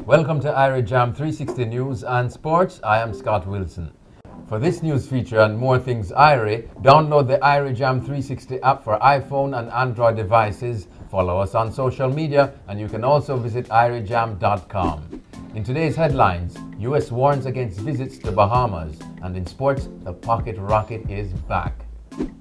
Welcome to Irish Jam 360 News and Sports. I am Scott Wilson. For this news feature and more things Irish, download the Irish Jam 360 app for iPhone and Android devices. Follow us on social media, and you can also visit irijam.com. In today's headlines, US warns against visits to Bahamas, and in sports, the pocket rocket is back.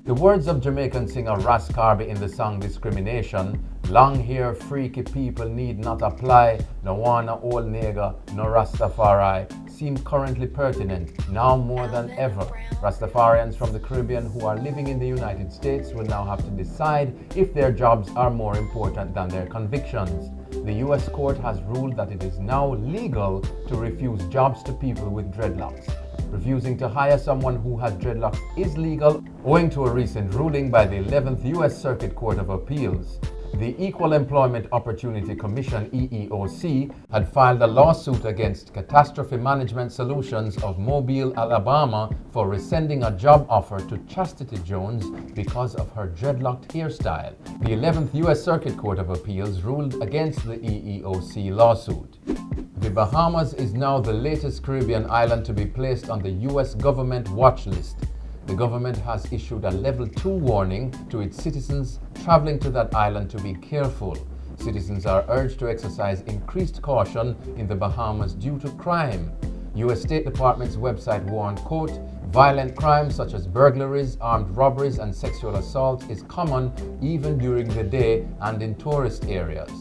The words of Jamaican singer Ras Carby in the song Discrimination, long hair freaky people need not apply, no wanna old nigger, no Rastafari, seem currently pertinent, now more than ever. Rastafarians from the Caribbean who are living in the United States will now have to decide if their jobs are more important than their convictions. The US court has ruled that it is now legal to refuse jobs to people with dreadlocks. Refusing to hire someone who has dreadlocks is legal, owing to a recent ruling by the 11th U.S. Circuit Court of Appeals. The Equal Employment Opportunity Commission, EEOC, had filed a lawsuit against Catastrophe Management Solutions of Mobile, Alabama, for rescinding a job offer to Chastity Jones because of her dreadlocked hairstyle. The 11th U.S. Circuit Court of Appeals ruled against the EEOC lawsuit. The Bahamas is now the latest Caribbean island to be placed on the U.S. government watch list. The government has issued a level 2 warning to its citizens traveling to that island to be careful. Citizens are urged to exercise increased caution in the Bahamas due to crime. U.S. State Department's website warned, quote, "Violent crimes such as burglaries, armed robberies, and sexual assault is common even during the day and in tourist areas.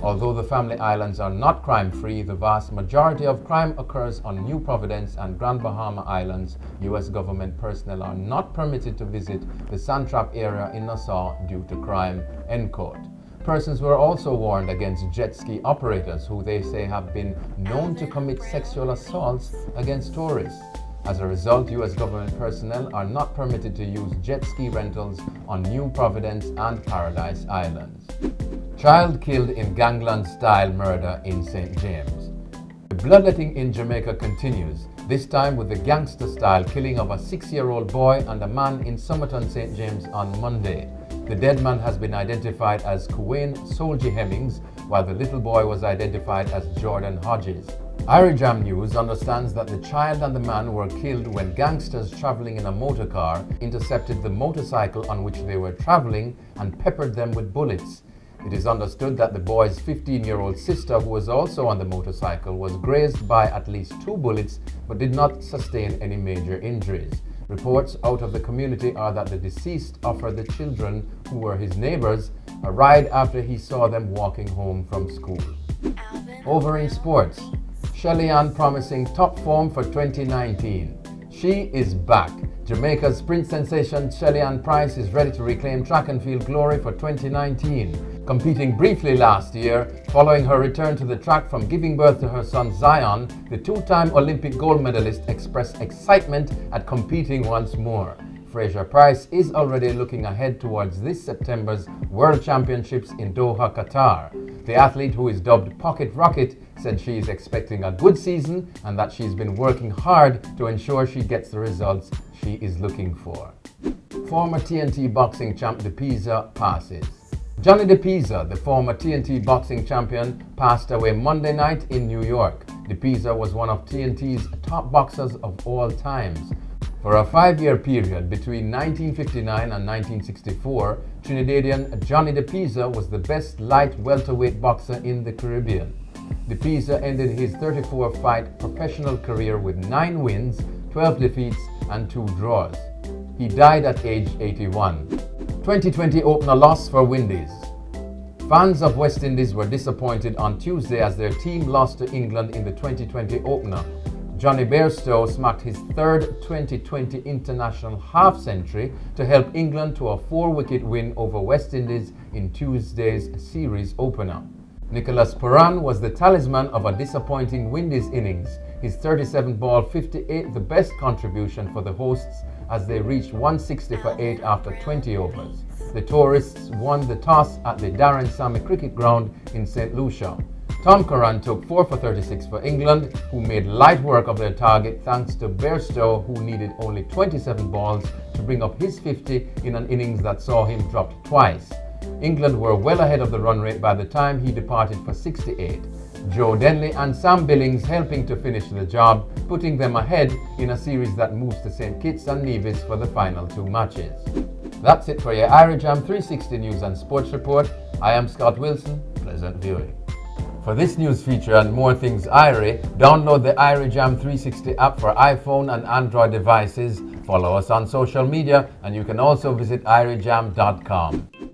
Although the Family Islands are not crime-free, the vast majority of crime occurs on New Providence and Grand Bahama Islands. U.S. government personnel are not permitted to visit the Sandtrap area in Nassau due to crime," end quote. Persons were also warned against jet ski operators who they say have been known to commit sexual assaults against tourists. As a result, U.S. government personnel are not permitted to use jet ski rentals on New Providence and Paradise Islands. Child killed in gangland-style murder in St. James. The bloodletting in Jamaica continues, this time with the gangster-style killing of a 6-year-old boy and a man in Somerton, St. James on Monday. The dead man has been identified as Kuwayne Solji Hemmings, while the little boy was identified as Jordan Hodges. Irish Jam News understands that the child and the man were killed when gangsters traveling in a motor car intercepted the motorcycle on which they were traveling and peppered them with bullets. It is understood that the boy's 15-year-old sister, who was also on the motorcycle, was grazed by at least 2 bullets but did not sustain any major injuries. Reports out of the community are that the deceased offered the children, who were his neighbors, a ride after he saw them walking home from school. Over in sports, Shelly Ann promising top form for 2019. She is back. Jamaica's sprint sensation Shelly Ann Price is ready to reclaim track and field glory for 2019. Competing briefly last year, following her return to the track from giving birth to her son Zion, the 2-time Olympic gold medalist expressed excitement at competing once more. Fraser Price is already looking ahead towards this September's World Championships in Doha, Qatar. The athlete, who is dubbed Pocket Rocket, said she is expecting a good season and that she's been working hard to ensure she gets the results she is looking for. Former TNT boxing champ Pieza passes. Johnny Pieza, the former TNT boxing champion, passed away Monday night in New York. Pieza was one of TNT's top boxers of all times. For a 5-year period between 1959 and 1964, Trinidadian Johnny Pieza was the best light welterweight boxer in the Caribbean. Pieza ended his 34-fight professional career with 9 wins, 12 defeats, and 2 draws. He died at age 81. 2020 Opener Loss for Windies. Fans of West Indies were disappointed on Tuesday as their team lost to England in the 2020 Opener. Johnny Bairstow smacked his 3rd 2020 international half-century to help England to a 4-wicket win over West Indies in Tuesday's series opener. Nicholas Pooran was the talisman of a disappointing Windies innings, his 37-ball 58 the best contribution for the hosts as they reached 160 for 8 after 20 overs. The tourists won the toss at the Darren Sammy Cricket Ground in St. Lucia. Tom Curran took 4 for 36 for England, who made light work of their target thanks to Bairstow, who needed only 27 balls to bring up his 50 in an innings that saw him dropped twice. England were well ahead of the run rate by the time he departed for 68. Joe Denley and Sam Billings helping to finish the job, putting them ahead in a series that moves to St. Kitts and Nevis for the final 2 matches. That's it for your Ira Jam 360 News and Sports Report. I am Scott Wilson. Pleasant viewing. For this news feature and more things Ira, download the Ira Jam 360 app for iPhone and Android devices. Follow us on social media, and you can also visit irajam.com.